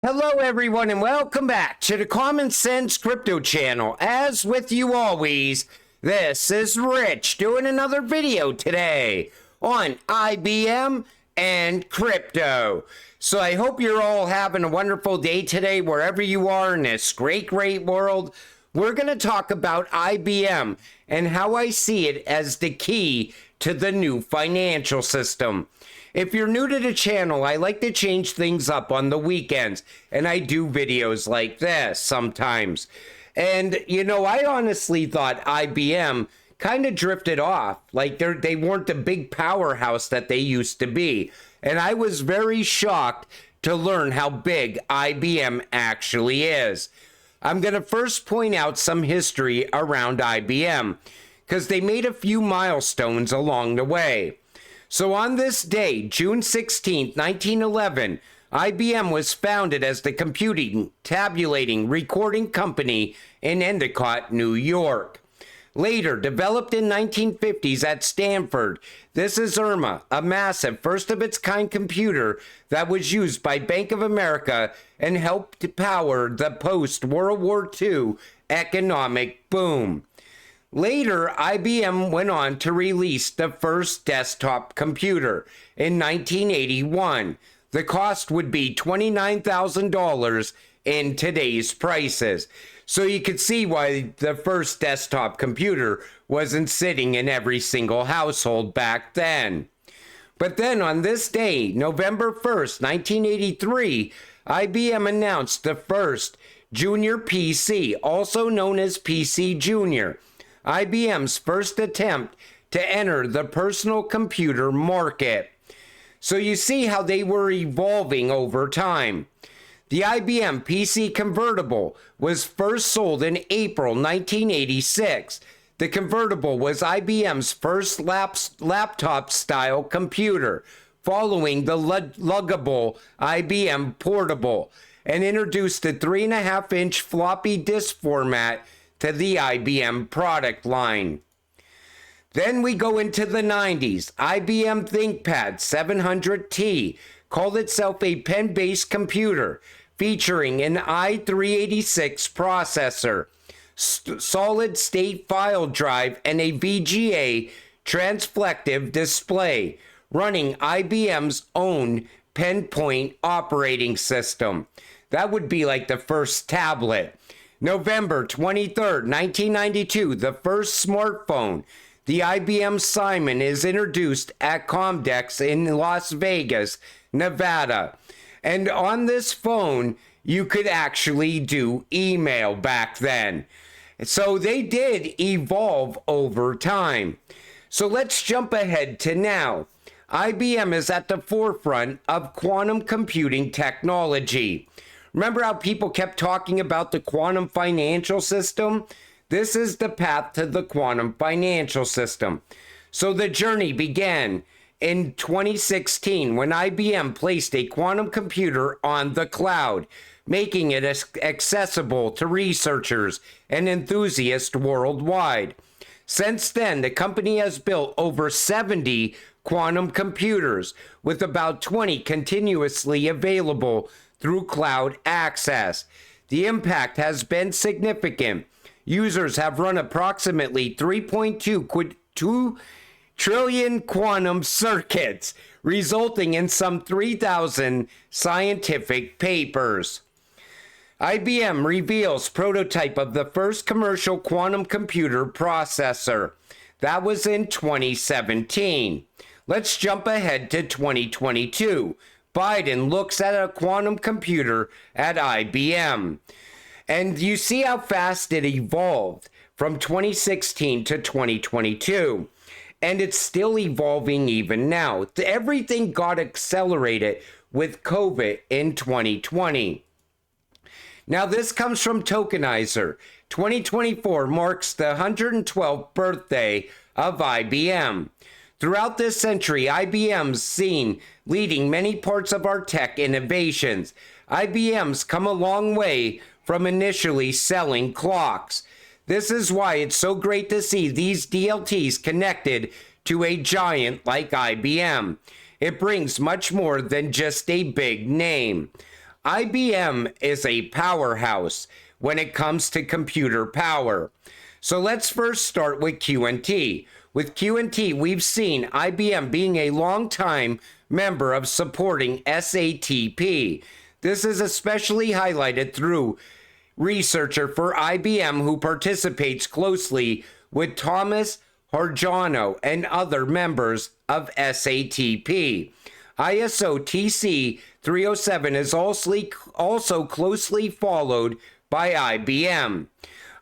Hello everyone and welcome back to the Common Sense Crypto channel. As with you always, this is Rich doing another video today on IBM and crypto. So I hope you're all having a wonderful day today wherever you are in this great world. We're going to talk about IBM and how I see it as the key to the new financial system. If you're new to the channel, I like to change things up on the weekends, and I do videos like this sometimes. And, you know, I honestly thought IBM kind of drifted off, like they weren't the big powerhouse that they used to be. And I was very shocked to learn how big IBM actually is. I'm going to first point out some history around IBM, because they made a few milestones along the way. So on this day, June 16, 1911, IBM was founded as the computing, tabulating, recording company in Endicott, New York. Later, developed in 1950s at Stanford, this is Xrp, a massive first-of-its-kind computer that was used by Bank of America and helped to power the post-World War II economic boom. Later, IBM went on to release the first desktop computer in 1981. The cost would be $29,000 in today's prices. So you could see why the first desktop computer wasn't sitting in every single household back then. But then on this day, November 1st, 1983, IBM announced the first Junior PC, also known as PC Junior. IBM's first attempt to enter the personal computer market. So you see how they were evolving over time. The IBM PC convertible was first sold in April 1986. The convertible was IBM's first laptop-style computer, following the luggable IBM Portable, and introduced the 3.5-inch floppy disk format to the IBM product line. Then we go into the 90s. IBM ThinkPad 700T called itself a pen-based computer featuring an i386 processor, solid-state file drive, and a VGA transflective display running IBM's own PenPoint operating system. That would be like the first tablet. November 23rd, 1992, the first smartphone, the IBM Simon, is introduced at Comdex in Las Vegas, Nevada. And on this phone, you could actually do email back then. So they did evolve over time. So let's jump ahead to now. IBM is at the forefront of quantum computing technology. Remember how people kept talking about the quantum financial system? This is the path to the quantum financial system. So the journey began in 2016 when IBM placed a quantum computer on the cloud, making it accessible to researchers and enthusiasts worldwide. Since then, the company has built over 70 quantum computers, with about 20 continuously available through cloud access. The impact has been significant. Users have run approximately 3.2 trillion quantum circuits, resulting in some 3,000 scientific papers. IBM reveals prototype of the first commercial quantum computer processor. That was in 2017. Let's jump ahead to 2022. Biden looks at a quantum computer at IBM. And you see how fast it evolved from 2016 to 2022. And it's still evolving even now. Everything got accelerated with COVID in 2020. Now this comes from Tokenizer. 2024 marks the 112th birthday of IBM. Throughout this century, IBM's seen leading many parts of our tech innovations. IBM's come a long way from initially selling clocks. This is why it's so great to see these DLTs connected to a giant like IBM. It brings much more than just a big name. IBM is a powerhouse when it comes to computer power. So let's first start with Qnt. With Qnt, we've seen IBM being a long-time member of supporting SATP. This is especially highlighted through researcher for IBM who participates closely with Thomas Harjano and other members of SATP. ISO TC 307 is also closely followed by IBM.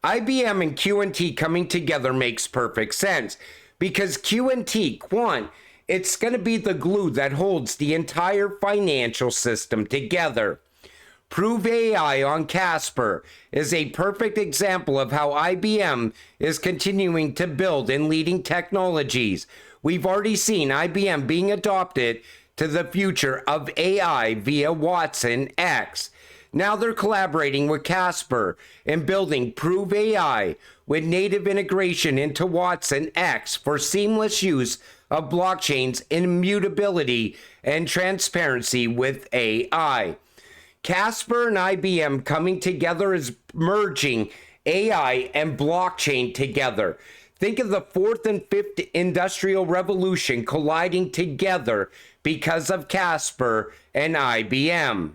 IBM and Qnt coming together makes perfect sense because Qnt Quant, it's going to be the glue that holds the entire financial system together. Prove AI on Cspr is a perfect example of how IBM is continuing to build in leading technologies. We've already seen IBM being adopted to the future of AI via Watson X. Now they're collaborating with Cspr and building Prove AI with native integration into Watson X for seamless use of blockchain's immutability and transparency with AI. Cspr and IBM coming together is merging AI and blockchain together. Think of the fourth and fifth industrial revolution colliding together because of Cspr and IBM.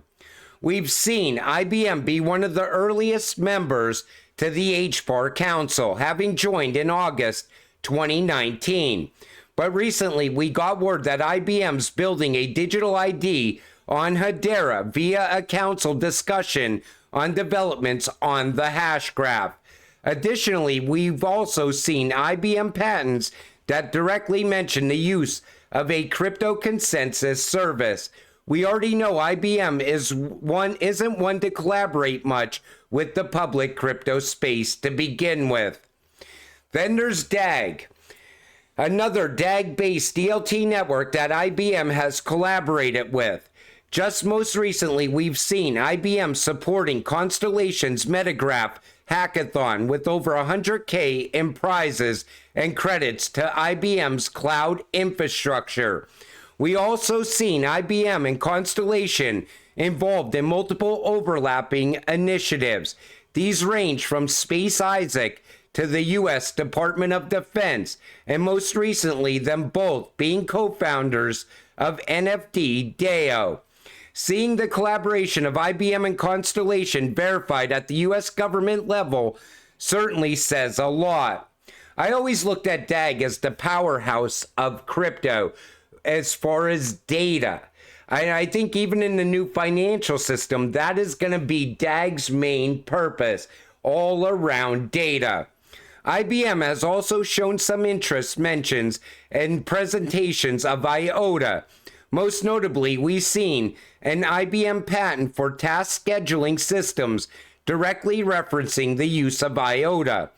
We've seen IBM be one of the earliest members to the Hbar Council, having joined in August 2019. But recently we got word that IBM's building a digital ID on Hedera via a council discussion on developments on the hash graph. Additionally, we've also seen IBM patents that directly mention the use of a crypto consensus service. We already know IBM isn't one to collaborate much with the public crypto space to begin with. Then there's DAG, another DAG-based DLT network that IBM has collaborated with. Just most recently, we've seen IBM supporting Constellation's Metagraph hackathon with over 100K in prizes and credits to IBM's cloud infrastructure. We also seen IBM and Constellation involved in multiple overlapping initiatives. These range from Space Isaac to the U.S. Department of Defense, and most recently, them both being co-founders of NFT DAO. Seeing the collaboration of IBM and Constellation verified at the U.S. government level certainly says a lot. I always looked at DAG as the powerhouse of crypto as far as data. I think even in the new financial system, that is going to be DAG's main purpose, all around data. IBM has also shown some interest mentions and presentations of IOTA. Most notably, we've seen an IBM patent for task scheduling systems directly referencing the use of IOTA.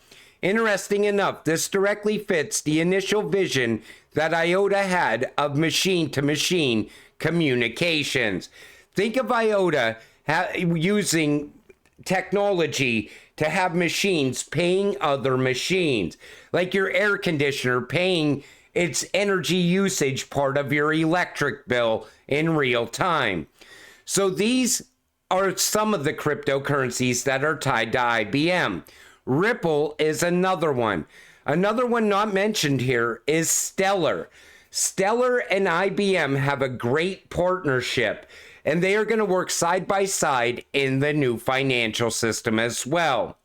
Interesting enough, this directly fits the initial vision that IOTA had of machine-to-machine communications. Think of IOTA using technology to have machines paying other machines, like your air conditioner paying its energy usage part of your electric bill in real time. So these are some of the cryptocurrencies that are tied to IBM. Ripple is another one. Another one not mentioned here is Stellar. Stellar and IBM have a great partnership, and they are going to work side by side in the new financial system as well.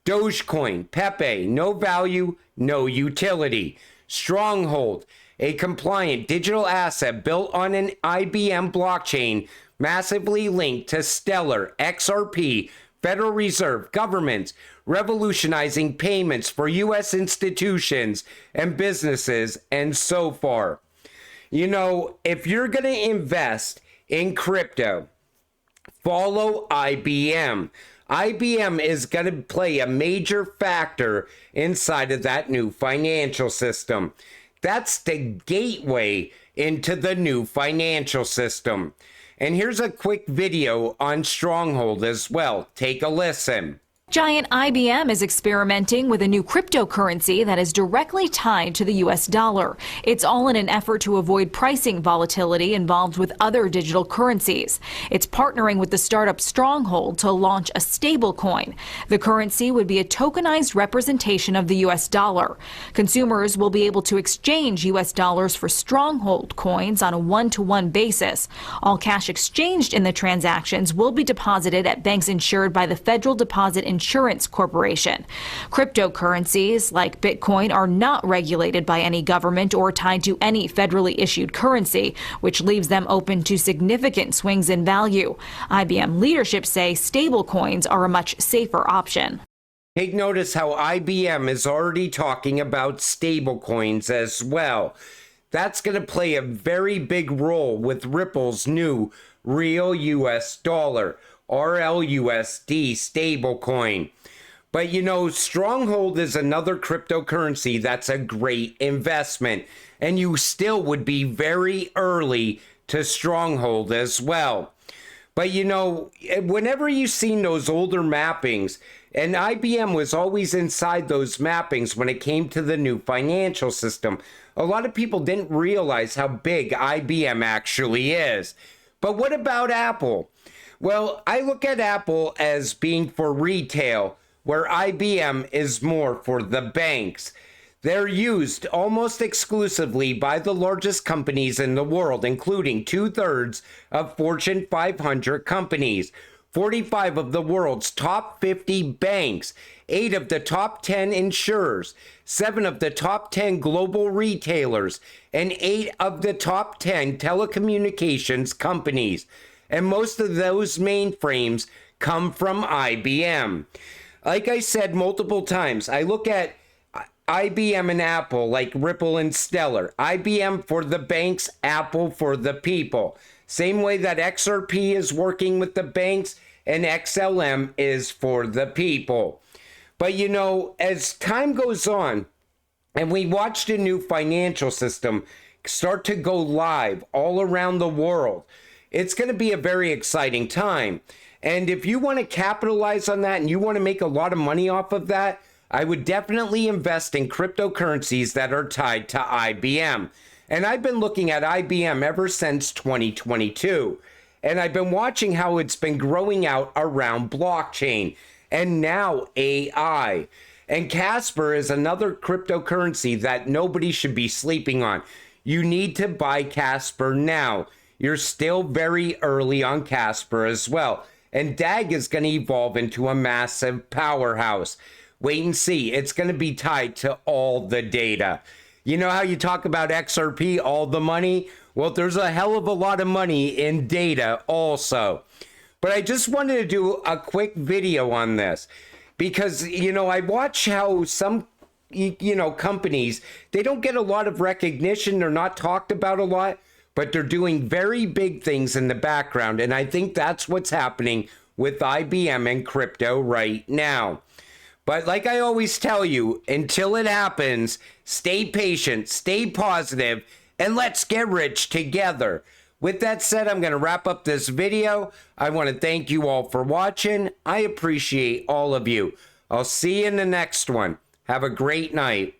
Dogecoin, Pepe, no value, no utility. Stronghold, a compliant digital asset built on an IBM blockchain, massively linked to Stellar, XRP, Federal Reserve, governments, revolutionizing payments for U.S. institutions and businesses, and so far. You know, if you're going to invest in crypto, follow IBM. IBM is going to play a major factor inside of that new financial system. That's the gateway into the new financial system. And here's a quick video on Stronghold as well. Take a listen. Giant IBM is experimenting with a new cryptocurrency that is directly tied to the U.S. dollar. It's all in an effort to avoid pricing volatility involved with other digital currencies. It's partnering with the startup Stronghold to launch a stablecoin. The currency would be a tokenized representation of the U.S. dollar. Consumers will be able to exchange U.S. dollars for Stronghold coins on a one-to-one basis. All cash exchanged in the transactions will be deposited at banks insured by the Federal Deposit Insurance Corporation. Cryptocurrencies like Bitcoin are not regulated by any government or tied to any federally issued currency, which leaves them open to significant swings in value. IBM leadership say stablecoins are a much safer option. Take notice how IBM is already talking about stablecoins as well. That's going to play a very big role with Ripple's new real US dollar, RLUSD stablecoin. But you know, Stronghold is another cryptocurrency that's a great investment, and you still would be very early to Stronghold as well. But you know, whenever you've seen those older mappings, and IBM was always inside those mappings when it came to the new financial system, a lot of people didn't realize how big IBM actually is. But what about Apple? Well, I look at Apple as being for retail, where IBM is more for the banks. They're used almost exclusively by the largest companies in the world, including 2/3 of Fortune 500 companies, 45 of the world's top 50 banks, 8 of the top 10 insurers, 7 of the top 10 global retailers, and 8 of the top 10 telecommunications companies. And most of those mainframes come from IBM. Like I said multiple times, I look at IBM and Apple like Ripple and Stellar. IBM for the banks, Apple for the people. Same way that XRP is working with the banks and XLM is for the people. But you know, as time goes on and we watched a new financial system start to go live all around the world, it's going to be a very exciting time. And if you want to capitalize on that and you want to make a lot of money off of that, I would definitely invest in cryptocurrencies that are tied to IBM. And I've been looking at IBM ever since 2022. And I've been watching how it's been growing out around blockchain and now AI. And Casper is another cryptocurrency that nobody should be sleeping on. You need to buy Casper now. You're still very early on Casper as well. And DAG is going to evolve into a massive powerhouse. Wait and see. It's going to be tied to all the data. You know how you talk about XRP, all the money? Well, there's a hell of a lot of money in data also. But I just wanted to do a quick video on this because, you know, I watch how some, you know, companies, they don't get a lot of recognition. They're not talked about a lot, but they're doing very big things in the background. And I think that's what's happening with IBM and crypto right now. But like I always tell you, until it happens, stay patient, stay positive, and let's get rich together. With that said, I'm going to wrap up this video. I want to thank you all for watching. I appreciate all of you. I'll see you in the next one. Have a great night.